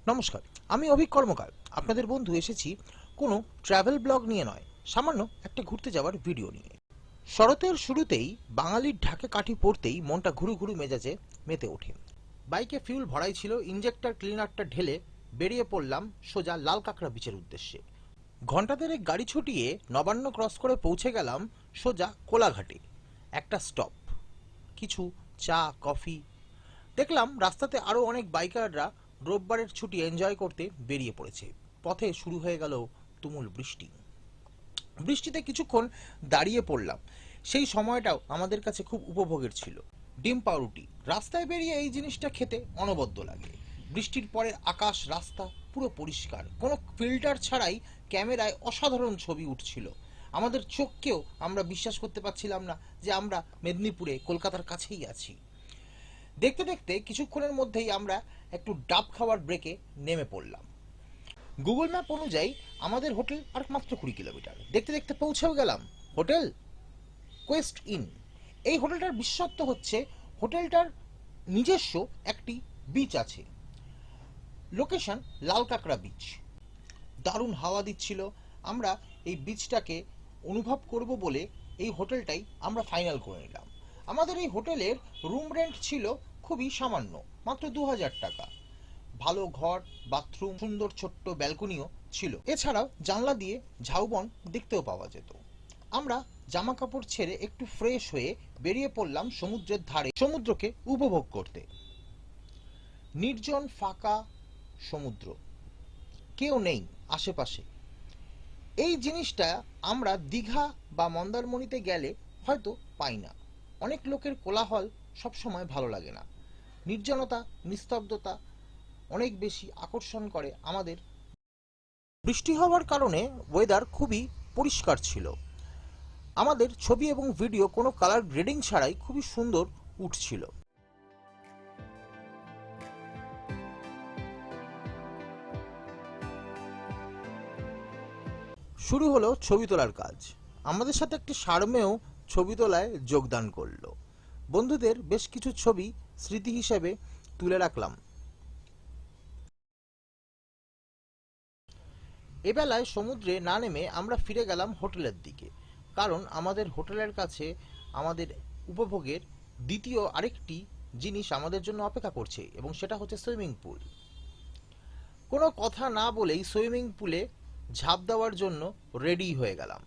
নমস্কার, আমি অভিক কর্মকার। আপনাদের বন্ধু এসেছি কোনো ট্রাভেল ব্লগ নিয়ে নয়, সামান্য একটা ঘুরতে যাওয়ার ভিডিও নিয়ে। শরতের শুরুতেই বাঙালির ঢাকে কাঠি পড়তেই মনটা ঘুরু ঘুরু মেজাজে মেতে ওঠে। বাইকে ফিউল ভরাই ছিল, ইঞ্জেক্টর ক্লিনারটা ঢেলে বেরিয়ে পড়লাম সোজা লাল কাঁকড়া বিচের উদ্দেশ্যে। ঘণ্টা দেড়েক গাড়ি ছুটিয়ে নবান্ন ক্রস করে পৌঁছে গেলাম সোজা কোলাঘাটে। একটা স্টপ, কিছু চা কফি। দেখলাম রাস্তাতে আরও অনেক বাইকাররা রোববারের ছুটি এনজয় করতে বেরিয়ে পড়েছে। পথে শুরু হয়ে গেল তুমুল বৃষ্টি। বৃষ্টিতে কিছুক্ষণ দাঁড়িয়ে পড়লাম। সেই সময়টাও আমাদের কাছে খুব উপভোগের ছিল। ডিম পাউরুটি রাস্তায় বেরিয়ে এই জিনিসটা খেতে অনবদ্য লাগে। বৃষ্টির পরে আকাশ, রাস্তা পুরো পরিষ্কার, কোনো ফিল্টার ছাড়াই ক্যামেরায় অসাধারণ ছবি উঠছিল। আমাদের চোখকেও আমরা বিশ্বাস করতে পারছিলাম না যে আমরা মেদিনীপুরে, কলকাতার কাছেই আছি। দেখতে দেখতে কিছুক্ষণের মধ্যেই আমরা একটু ডাব খাওয়ার ব্রেকে নেমে পড়লাম। গুগল ম্যাপ অনুযায়ী আমাদের হোটেল আর মাত্র 20 কিলোমিটার। দেখতে দেখতে পৌঁছেও গেলাম হোটেল কোয়েস্ট ইন। এই হোটেলটার বিশেষত্ব হচ্ছে হোটেলটার নিজস্ব একটি বিচ আছে। লোকেশন লাল কাঁকড়া বিচ। দারুণ হাওয়া দিচ্ছিল। আমরা এই বিচটাকে অনুভব করব বলে এই হোটেলটাই আমরা ফাইনাল করে নিলাম। আমাদের এই হোটেলের রুম রেন্ট ছিল খুবই সামান্য, মাত্র 2000 টাকা। ভালো ঘর, বাথরুম, সুন্দর ছোট্ট ব্যালকনিও ছিল। এছাড়াও জানলা দিয়ে ঝাউবন দেখতেও পাওয়া যেত। আমরা জামা কাপড় ছেড়ে একটু ফ্রেশ হয়ে বেরিয়ে পড়লাম সমুদ্রের ধারে সমুদ্রকে উপভোগ করতে। নির্জন ফাঁকা সমুদ্র, কেউ নেই আশেপাশে। এই জিনিসটা আমরা দীঘা বা মন্দারমণিতে গেলে হয়তো পাই না। অনেক লোকের কোলাহল সবসময় ভালো লাগে না। নির্জনতা, নিস্তব্ধতা অনেক বেশি আকর্ষণ করে আমাদের। বৃষ্টি হওয়ার কারণে ওয়েদার খুবই পরিষ্কার ছিল। আমাদের ছবি এবং ভিডিও কোনো কালার গ্রেডিং ছাড়াই খুবই সুন্দর উঠছিল। শুরু হলো ছবি তোলার কাজ। আমাদের সাথে একটি সার্মেও ছবি তোলায় যোগদান করলো। বন্ধুদের বেশ কিছু ছবি স্মৃতি হিসেবে তুলে রাখলাম। এবেলায় সমুদ্রে না নেমে আমরা ফিরে গেলাম হোটেলের দিকে, কারণ আমাদের হোটেলের কাছে আমাদের উপভোগের দ্বিতীয় আরেকটি জিনিস আমাদের জন্য অপেক্ষা করছে, এবং সেটা হচ্ছে সুইমিং পুল। কোনো কথা না বলেই সুইমিং পুলে ঝাঁপ দেওয়ার জন্য রেডি হয়ে গেলাম।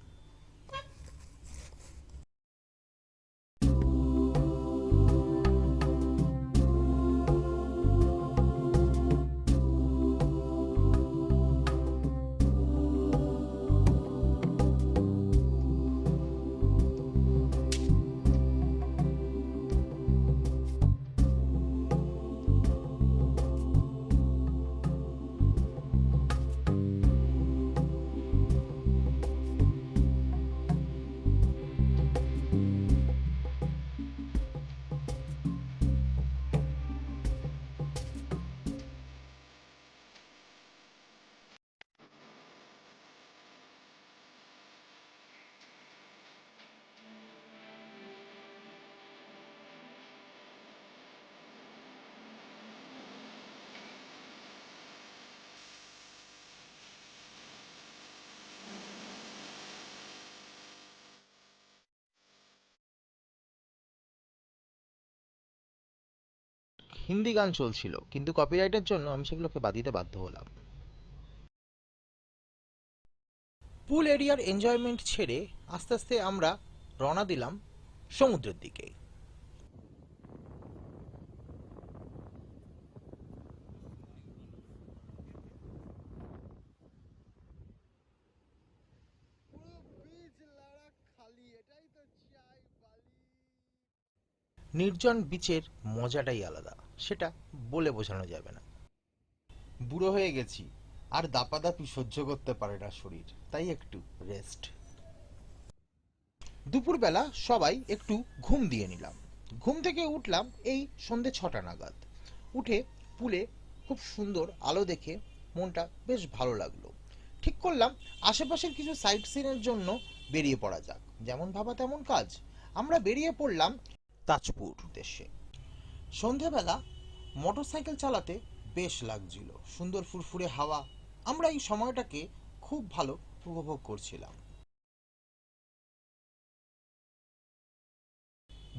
হিন্দি গান চলছিল, কিন্তু কপিরাইটের জন্য আমি সেগুলোকে বাদ দিতে বাধ্য হলাম। পুল এরিয়ার এনজয়মেন্ট ছেড়ে আস্তে আস্তে আমরা রওনা দিলাম সমুদ্রের দিকে। নির্জন বিচের মজাটাই আলাদা, সেটা বলে বোঝানো যাবে না। বুড়ো হয়ে গেছি, আর দাপাদাপি সহ্য করতে পারে না শরীর, তাই একটু রেস্ট। দুপুরবেলা সবাই একটু ঘুম দিয়ে নিলাম। ঘুম থেকে উঠলাম এই সন্ধে 6টা নাগাদ। উঠে পুলে খুব সুন্দর আলো দেখে মনটা বেশ ভালো লাগলো। ঠিক করলাম আশেপাশের কিছু সাইট সিনের জন্য বেরিয়ে পড়া যাক। যেমন ভাবা তেমন কাজ, আমরা বেরিয়ে পড়লাম তাজপুর উদ্দেশ্যে। সন্ধেবেলা মোটরসাইকেল চালাতে বেশ লাগছিল, সুন্দর ফুরফুরে হাওয়া। আমরা এই সময়টাকে খুব ভালো উপভোগ করছিলাম।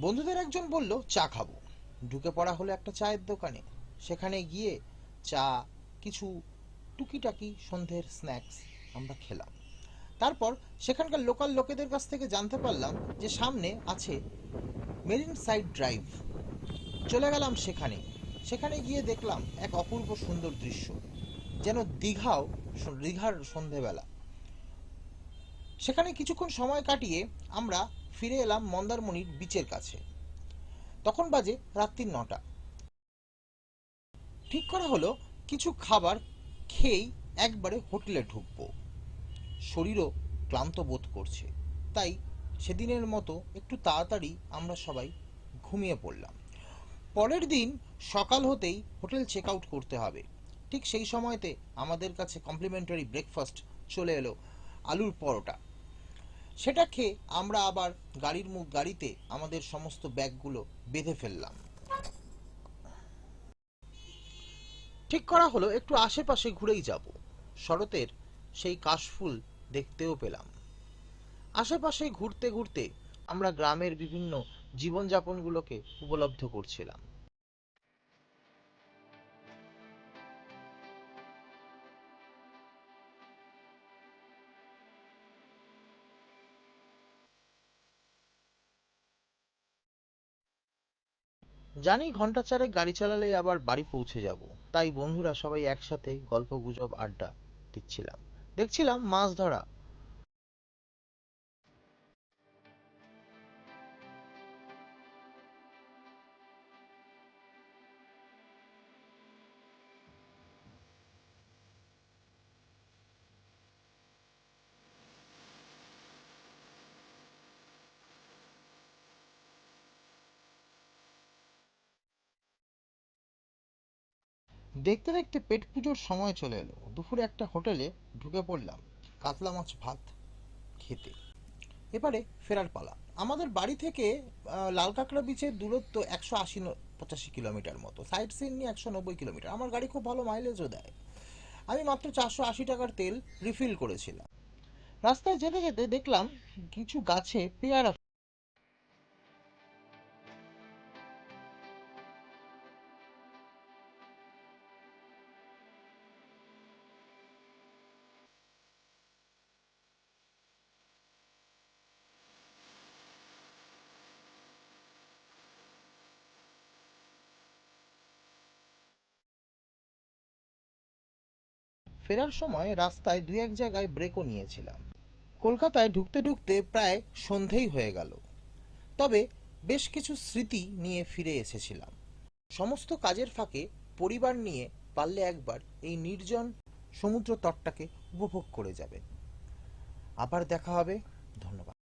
বন্ধুদের একজন বলল চা খাবো। ঢুকে পড়া হলো একটা চায়ের দোকানে। সেখানে গিয়ে চা, কিছু টুকিটাকি সন্ধ্যের স্ন্যাক্স আমরা খেলাম। তারপর সেখানকার লোকাল লোকেদের কাছ থেকে জানতে পারলাম যে সামনে আছে মেরিন সাইড ড্রাইভ। চলে গেলাম সেখানে। সেখানে গিয়ে দেখলাম এক অপূর্ব সুন্দর দৃশ্য, যেন দীঘার সন্ধেবেলা। সেখানে কিছুক্ষণ সময় কাটিয়ে আমরা ফিরে এলাম মন্দারমণির বিচের কাছে। তখন বাজে রাত্রি 9টা। ঠিক করা হলো কিছু খাবার খেয়েই একবারে হোটেলে ঢুকবো। শরীরও ক্লান্ত বোধ করছে, তাই সেদিনের মতো একটু তাড়াতাড়ি আমরা সবাই ঘুমিয়ে পড়লাম। পরের দিন সকাল হতেই হোটেল চেক আউট করতে হবে। ঠিক সেই সময়তে আমাদের কাছে কমপ্লিমেন্টারি ব্রেকফাস্ট চলে এলো, আলুর পরোটা। সেটা খেয়ে আমরা আবার গাড়িতে আমাদের সমস্ত ব্যাগগুলো বেঁধে ফেললাম। ঠিক করা হলো একটু আশেপাশে ঘুরেই যাব। শরতের সেই কাশফুল দেখতেও পেলাম। আশেপাশে ঘুরতে ঘুরতে আমরা গ্রামের বিভিন্ন জীবনযাপনগুলোকে উপলব্ধ করছিলাম। জানি ঘন্টা চারেক গাড়ি চালালেই আবার বাড়ি পৌঁছে যাব, তাই বন্ধুরা সবাই একসাথে গল্প গুজব আড্ডা দিচ্ছিলাম, দেখছিলাম মাছ ধরা। দেখতে দেখতে পেট পুজোর সময় চলে এলো। দুপুরে একটা হোটেলে ঢুকে পড়লাম কাতলা মাছ ভাত খেতে। এবারে ফেরার পালা। আমাদের বাড়ি থেকে লাল কাঁকড়া বিচের দূরত্ব 180-85 কিলোমিটার মতো, সাইড সিন নিয়ে 190 কিলোমিটার। আমার গাড়ি খুব ভালো মাইলেজও দেয়। আমি মাত্র 480 টাকার তেল রিফিল করেছিলাম। রাস্তায় যেতে যেতে দেখলাম কিছু গাছে পেয়ারা। ফেরার সময় রাস্তায় দু এক জায়গায় ব্রেকও নিয়েছিলাম। কলকাতায় ঢুকতে ঢুকতে প্রায় সন্ধেই হয়ে গেল। তবে বেশ কিছু স্মৃতি নিয়ে ফিরে এসেছিলাম। সমস্ত কাজের ফাঁকে পরিবার নিয়ে পারলে একবার এই নির্জন সমুদ্র তটটাকে উপভোগ করে যাবে। আবার দেখা হবে। ধন্যবাদ।